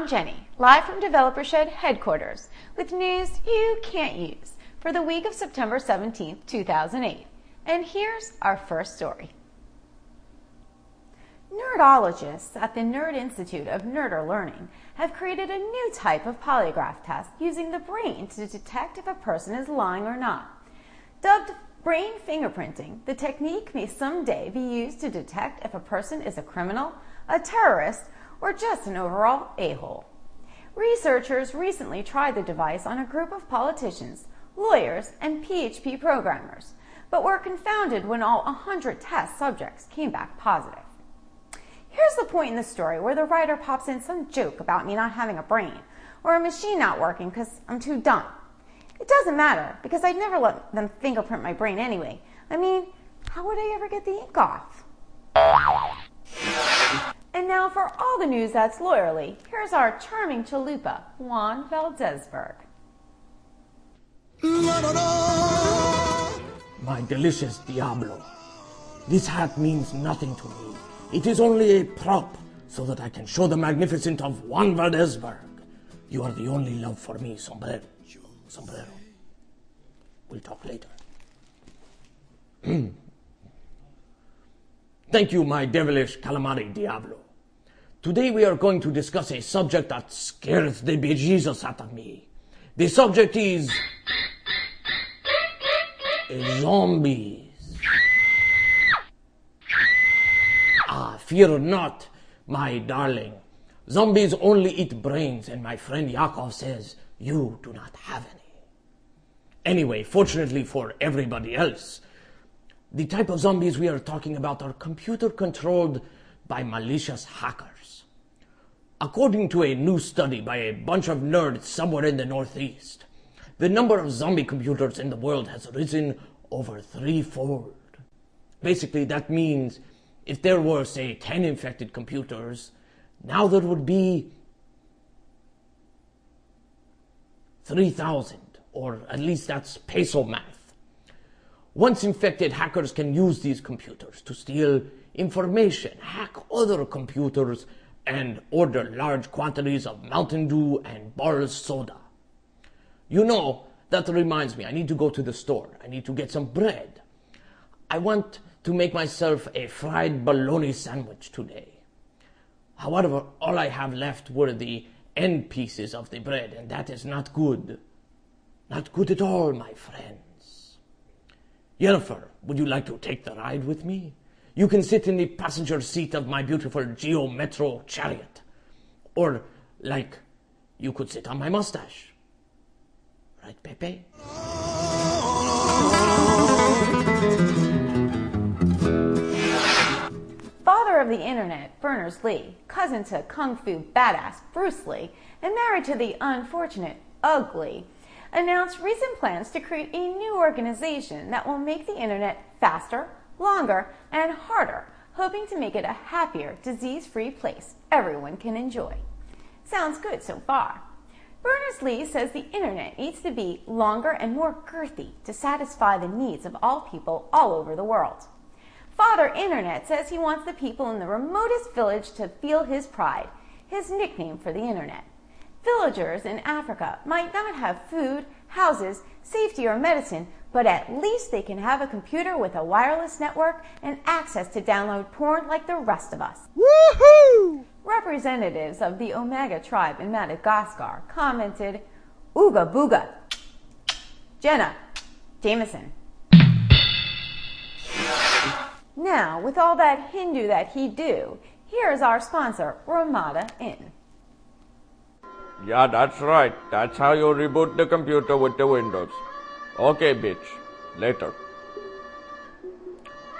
I'm Jenny, live from Developer Shed headquarters, with news you can't use for the week of September 17th, 2008. And here's our first story. Nerdologists at the Nerd Institute of Nerder Learning have created a new type of polygraph test using the brain to detect if a person is lying or not. Dubbed brain fingerprinting, the technique may someday be used to detect if a person is a criminal, a terrorist, or just an overall a-hole. Researchers recently tried the device on a group of politicians, lawyers, and PHP programmers, but were confounded when all 100 test subjects came back positive. Here's the point in the story where the writer pops in some joke about me not having a brain, or a machine not working because I'm too dumb. It doesn't matter, because I'd never let them fingerprint my brain anyway. I mean, how would I ever get the ink off? And now for all the news that's lawyerly, here's our charming chalupa, Juan Valdezberg. My delicious Diablo, this hat means nothing to me. It is only a prop so that I can show the magnificence of Juan Valdezberg. You are the only love for me, sombrero. Sombrero. We'll talk later. Thank you, my devilish calamari Diablo. Today we are going to discuss a subject that scares the bejesus out of me. The subject is zombies. Fear not, my darling. Zombies only eat brains, and my friend Yakov says you do not have any. Anyway, fortunately for everybody else, the type of zombies we are talking about are computer-controlled by malicious hackers. According to a new study by a bunch of nerds somewhere in the Northeast, the number of zombie computers in the world has risen over threefold. Basically, that means if there were, say, 10 infected computers, now there would be 3,000, or at least that's peso math. Once infected, hackers can use these computers to steal information, hack other computers, and order large quantities of Mountain Dew and Bars soda. You know, that reminds me, I need to go to the store. I need to get some bread. I want to make myself a fried bologna sandwich today. However, all I have left were the end pieces of the bread, and that is not good. Not good at all, my friends. Jennifer, would you like to take the ride with me? You can sit in the passenger seat of my beautiful Geo Metro chariot. Or, like, you could sit on my mustache. Right, Pepe? Father of the internet, Berners-Lee, cousin to Kung Fu badass Bruce Lee, and married to the unfortunate Ugly, announced recent plans to create a new organization that will make the internet faster, longer, and harder, hoping to make it a happier, disease-free place everyone can enjoy. Sounds good so far. Berners-Lee says the internet needs to be longer and more girthy to satisfy the needs of all people all over the world. Father Internet says he wants the people in the remotest village to feel his pride, his nickname for the internet. Villagers in Africa might not have food, houses, safety, or medicine, but at least they can have a computer with a wireless network and access to download porn like the rest of us. Woohoo! Representatives of the Omega tribe in Madagascar commented, "Ooga booga, Jenna, Jameson." Now, with all that Hindu that he do, here's our sponsor, Ramada Inn. Yeah, that's right. That's how you reboot the computer with the Windows. Okay, bitch. Later.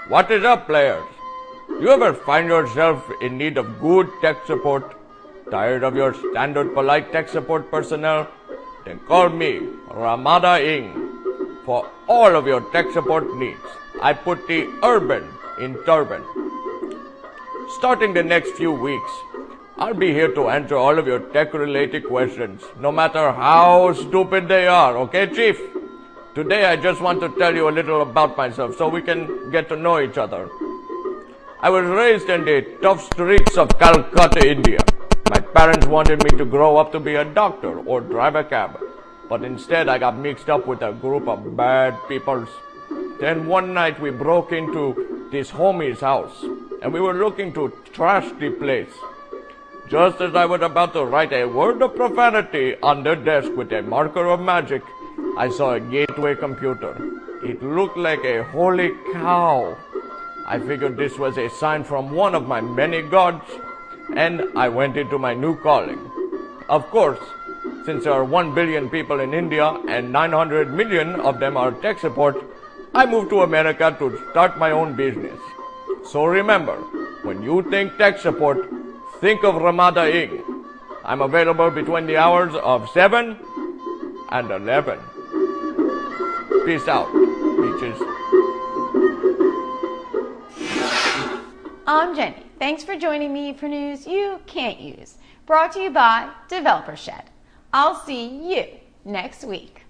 What is up, players? You ever find yourself in need of good tech support? Tired of your standard polite tech support personnel? Then call me, Ramada Ing. For all of your tech support needs, I put the urban in turban. Starting the next few weeks, I'll be here to answer all of your tech-related questions, no matter how stupid they are, okay, Chief? Today I just want to tell you a little about myself so we can get to know each other. I was raised in the tough streets of Calcutta, India. My parents wanted me to grow up to be a doctor or drive a cab, but instead I got mixed up with a group of bad peoples. Then one night we broke into this homie's house, and we were looking to trash the place. Just as I was about to write a word of profanity on the desk with a marker of magic, I saw a gateway computer. It looked like a holy cow. I figured this was a sign from one of my many gods, and I went into my new calling. Of course, since there are 1 billion people in India and 900 million of them are tech support, I moved to America to start my own business. So remember, when you think tech support, think of Ramada Ing. I'm available between the hours of 7 and 11. Peace out, bitches. I'm Jenny. Thanks for joining me for news you can't use. Brought to you by Developer Shed. I'll see you next week.